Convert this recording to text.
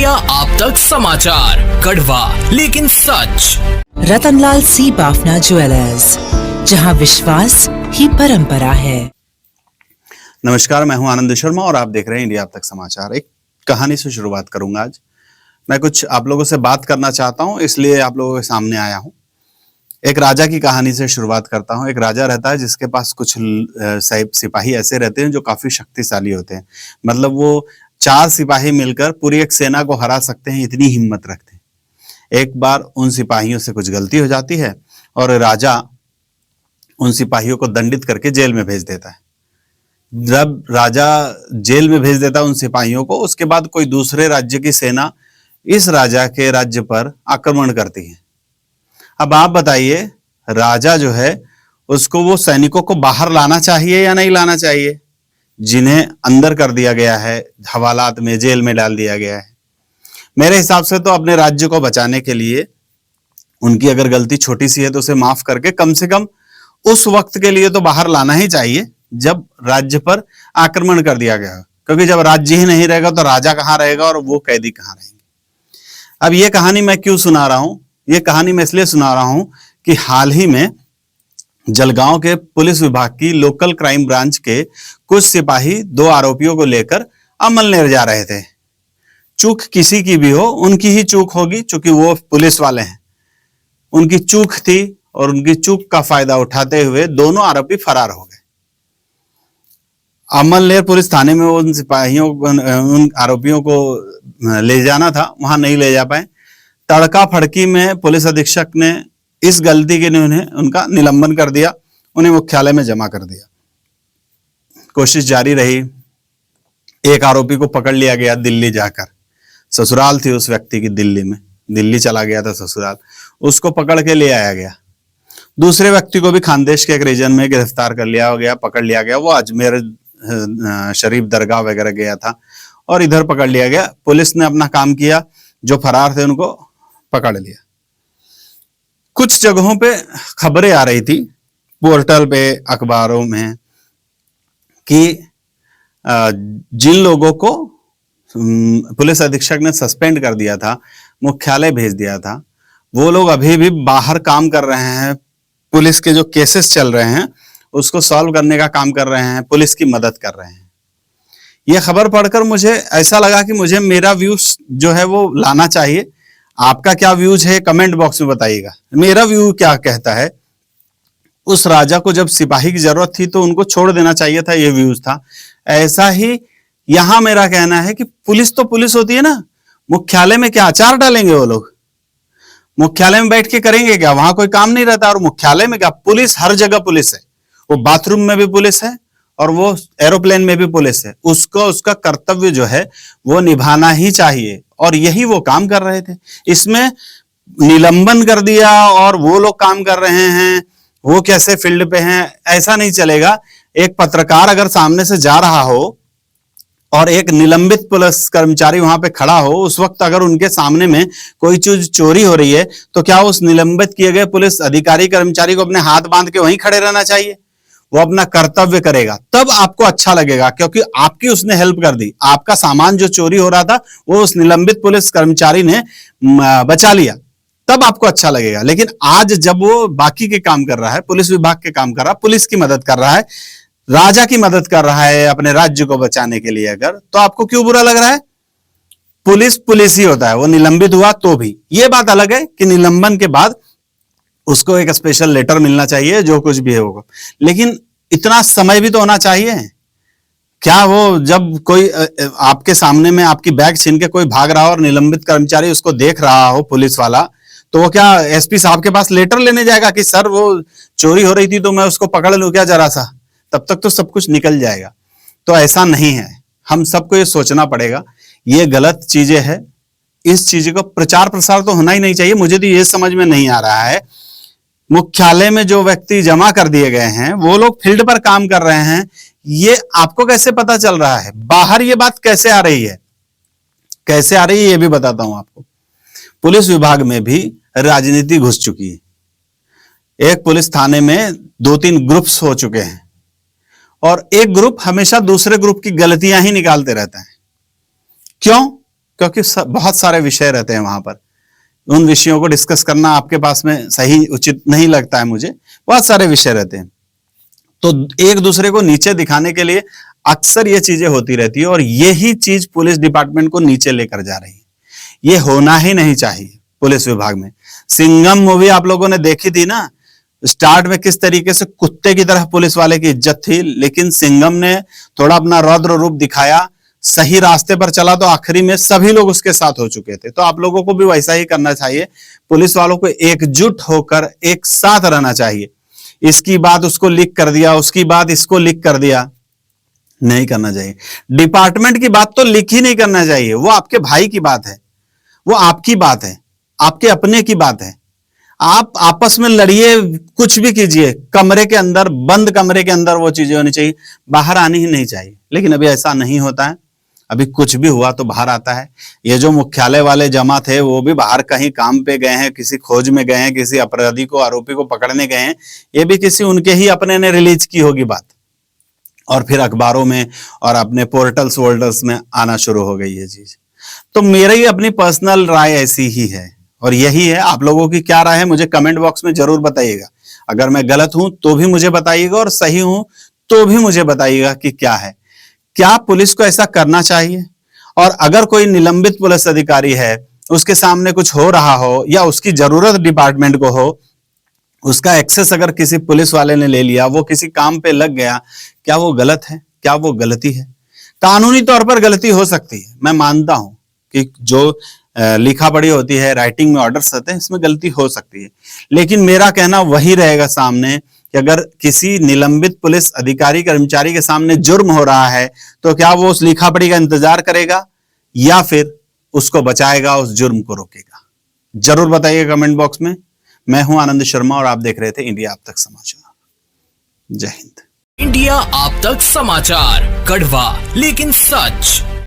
India आप तक समाचार, कड़वा लेकिन सच। रतनलाल सी बाफना ज्वेलर्स, जहां विश्वास ही परंपरा है। नमस्कार, मैं हूं आनंद शर्मा और आप देख रहे हैं इंडिया अब तक समाचार। एक कहानी से शुरुआत करूंगा। आज मैं कुछ आप लोगों से बात करना चाहता हूं, इसलिए आप लोगों के सामने आया हूं। एक राजा की कहानी से शुरुआत करता हूं। एक राजा रहता है जिसके पास कुछ सिपाही ऐसे रहते हैं जो काफी शक्तिशाली होते हैं। मतलब वो 4 सिपाही मिलकर पूरी एक सेना को हरा सकते हैं, इतनी हिम्मत रखते हैं। एक बार उन सिपाहियों से कुछ गलती हो जाती है और राजा उन सिपाहियों को दंडित करके जेल में भेज देता है। जब राजा जेल में भेज देता है उन सिपाहियों को, उसके बाद कोई दूसरे राज्य की सेना इस राजा के राज्य पर आक्रमण करती है। अब आप बताइए, राजा जो है उसको वो सैनिकों को बाहर लाना चाहिए या नहीं लाना चाहिए, जिन्हें अंदर कर दिया गया है, हवालात में, जेल में डाल दिया गया है। मेरे हिसाब से तो अपने राज्य को बचाने के लिए उनकी अगर गलती छोटी सी है तो उसे माफ करके कम से कम उस वक्त के लिए तो बाहर लाना ही चाहिए जब राज्य पर आक्रमण कर दिया गया। क्योंकि जब राज्य ही नहीं रहेगा तो राजा कहां रहेगा और वो कैदी कहां रहेंगे। अब ये कहानी मैं क्यों सुना रहा हूं? ये कहानी मैं इसलिए सुना रहा हूं कि हाल ही में जलगांव के पुलिस विभाग की लोकल क्राइम ब्रांच के कुछ सिपाही 2 आरोपियों को लेकर अमल लेने जा रहे थे। चूक किसी की भी हो, उनकी ही चूक होगी, चूंकि वो पुलिस वाले हैं। उनकी चूक थी और उनकी चूक का फायदा उठाते हुए दोनों आरोपी फरार हो गए। अमलनेर पुलिस थाने में उन सिपाहियों उन आरोपियों को ले जाना था, वहां नहीं ले जा पाए। तड़का फड़की में पुलिस अधीक्षक ने इस गलती के लिए उनका निलंबन कर दिया, उन्हें मुख्यालय में जमा कर दिया। कोशिश जारी रही। एक आरोपी को पकड़ लिया गया दिल्ली जाकर। ससुराल थी उस व्यक्ति की दिल्ली में, दिल्ली चला गया था ससुराल, उसको पकड़ के ले आया गया। दूसरे व्यक्ति को भी खानदेश के एक रीजन में गिरफ्तार कर लिया गया, पकड़ लिया गया। वो अजमेर शरीफ दरगाह वगैरह गया था और इधर पकड़ लिया गया। पुलिस ने अपना काम किया, जो फरार थे उनको पकड़ लिया। कुछ जगहों पे खबरें आ रही थी, पोर्टल पे, अखबारों में, कि जिन लोगों को पुलिस अधीक्षक ने सस्पेंड कर दिया था, मुख्यालय भेज दिया था, वो लोग अभी भी बाहर काम कर रहे हैं। पुलिस के जो केसेस चल रहे हैं उसको सॉल्व करने का काम कर रहे हैं, पुलिस की मदद कर रहे हैं। यह खबर पढ़कर मुझे ऐसा लगा कि मुझे मेरा व्यूज जो है वो लाना चाहिए। आपका क्या व्यूज है कमेंट बॉक्स में बताइएगा। मेरा व्यू क्या कहता है? उस राजा को जब सिपाही की जरूरत थी तो उनको छोड़ देना चाहिए था, ये व्यूज था। ऐसा ही यहां मेरा कहना है कि पुलिस तो पुलिस होती है ना। मुख्यालय में क्या अचार डालेंगे वो लोग? मुख्यालय में बैठ के करेंगे क्या? वहां कोई काम नहीं रहता। और मुख्यालय में क्या, पुलिस हर जगह पुलिस है। वो बाथरूम में भी पुलिस है और वो एरोप्लेन में भी पुलिस है। उसको उसका कर्तव्य जो है वो निभाना ही चाहिए, और यही वो काम कर रहे थे। इसमें निलंबन कर दिया और वो लोग काम कर रहे हैं, वो कैसे फील्ड पे हैं, ऐसा नहीं चलेगा। एक पत्रकार अगर सामने से जा रहा हो और एक निलंबित पुलिस कर्मचारी वहां पे खड़ा हो, उस वक्त अगर उनके सामने में कोई चीज चोरी हो रही है तो क्या उस निलंबित किए गए पुलिस अधिकारी कर्मचारी को अपने हाथ बांध के वहीं खड़े रहना चाहिए? वो अपना कर्तव्य करेगा, तब आपको अच्छा लगेगा, क्योंकि आपकी उसने हेल्प कर दी। आपका सामान जो चोरी हो रहा था वो उस निलंबित पुलिस कर्मचारी ने बचा लिया, तब आपको अच्छा लगेगा। लेकिन आज जब वो बाकी के काम कर रहा है, पुलिस विभाग के काम कर रहा है, पुलिस की मदद कर रहा है, राजा की मदद कर रहा है अपने राज्य को बचाने के लिए, अगर तो आपको क्यों बुरा लग रहा है? पुलिस पुलिस ही होता है। वो निलंबित हुआ तो भी ये बात अलग है कि निलंबन के बाद उसको एक स्पेशल लेटर मिलना चाहिए, जो कुछ भी है होगा। लेकिन इतना समय भी तो होना चाहिए। क्या वो जब कोई आपके सामने में आपकी बैग छीन के कोई भाग रहा हो और निलंबित कर्मचारी उसको देख रहा हो, पुलिस वाला, तो वो क्या एसपी साहब के पास लेटर लेने जाएगा कि सर वो चोरी हो रही थी तो मैं उसको पकड़ लूं क्या जरा सा? तब तक तो सब कुछ निकल जाएगा। तो ऐसा नहीं है। हम सबको ये सोचना पड़ेगा, ये गलत चीजें हैं। इस चीज को प्रचार प्रसार तो होना ही नहीं चाहिए। मुझे तो ये समझ में नहीं आ रहा है, मुख्यालय में जो व्यक्ति जमा कर दिए गए हैं वो लोग फील्ड पर काम कर रहे हैं, ये आपको कैसे पता चल रहा है? बाहर ये बात कैसे आ रही है? कैसे आ रही है ये भी बताता हूं आपको। पुलिस विभाग में भी राजनीति घुस चुकी है। एक पुलिस थाने में 2-3 ग्रुप्स हो चुके हैं और एक ग्रुप हमेशा दूसरे ग्रुप की गलतियां ही निकालते रहता है। क्यों? क्योंकि बहुत सारे विषय रहते हैं वहां पर, उन विषयों को डिस्कस करना आपके पास में सही उचित नहीं लगता है मुझे, बहुत सारे विषय रहते हैं। तो एक दूसरे को नीचे दिखाने के लिए अक्सर ये चीजें होती रहती है, और यही चीज पुलिस डिपार्टमेंट को नीचे लेकर जा रही है। ये होना ही नहीं चाहिए पुलिस विभाग में। सिंघम मूवी आप लोगों ने देखी थी ना, स्टार्ट में किस तरीके से कुत्ते की तरह पुलिस वाले की इज्जत थी, लेकिन सिंघम ने थोड़ा अपना रौद्र रूप दिखाया, सही रास्ते पर चला तो आखिरी में सभी लोग उसके साथ हो चुके थे। तो आप लोगों को भी वैसा ही करना चाहिए, पुलिस वालों को एकजुट होकर एक साथ रहना चाहिए। इसकी बात उसको लीक कर दिया, उसकी बात इसको लीक कर दिया, नहीं करना चाहिए। डिपार्टमेंट की बात तो लीक ही नहीं करना चाहिए, वो आपके भाई की बात है, वो आपकी बात है, आपके अपने की बात है। आप आपस में लड़िए, कुछ भी कीजिए, कमरे के अंदर, बंद कमरे के अंदर वो चीजें होनी चाहिए, बाहर आनी ही नहीं चाहिए। लेकिन अभी ऐसा नहीं होता है, अभी कुछ भी हुआ तो बाहर आता है। ये जो मुख्यालय वाले जमा थे वो भी बाहर कहीं काम पे गए हैं, किसी खोज में गए हैं, किसी अपराधी को, आरोपी को पकड़ने गए हैं, ये भी किसी उनके ही अपने ने रिलीज की होगी बात, और फिर अखबारों में और अपने पोर्टल्स वोल्टल्स में आना शुरू हो गई ये चीज। तो मेरी अपनी पर्सनल राय ऐसी ही है, और यही है। आप लोगों की क्या राय है मुझे कमेंट बॉक्स में जरूर बताइएगा। अगर मैं गलत हूं तो भी मुझे बताइएगा, और सही हूं तो भी मुझे बताइएगा कि क्या है, क्या पुलिस को ऐसा करना चाहिए। और अगर कोई निलंबित पुलिस अधिकारी है, उसके सामने कुछ हो रहा हो या उसकी जरूरत डिपार्टमेंट को हो, उसका एक्सेस अगर किसी पुलिस वाले ने ले लिया, वो किसी काम पे लग गया, क्या वो गलत है? क्या वो गलती है? कानूनी तौर पर गलती हो सकती है, मैं मानता हूं कि जो लिखा पढ़ी होती है, राइटिंग में ऑर्डर्स होते हैं, इसमें गलती हो सकती है। लेकिन मेरा कहना वही रहेगा सामने कि अगर किसी निलंबित पुलिस अधिकारी कर्मचारी के सामने जुर्म हो रहा है, तो क्या वो उस लिखा पढ़ी का इंतजार करेगा या फिर उसको बचाएगा, उस जुर्म को रोकेगा? जरूर बताइए कमेंट बॉक्स में। मैं हूं आनंद शर्मा और आप देख रहे थे इंडिया आप तक समाचार। जय हिंद। इंडिया आप तक समाचार, कड़वा लेकिन सच।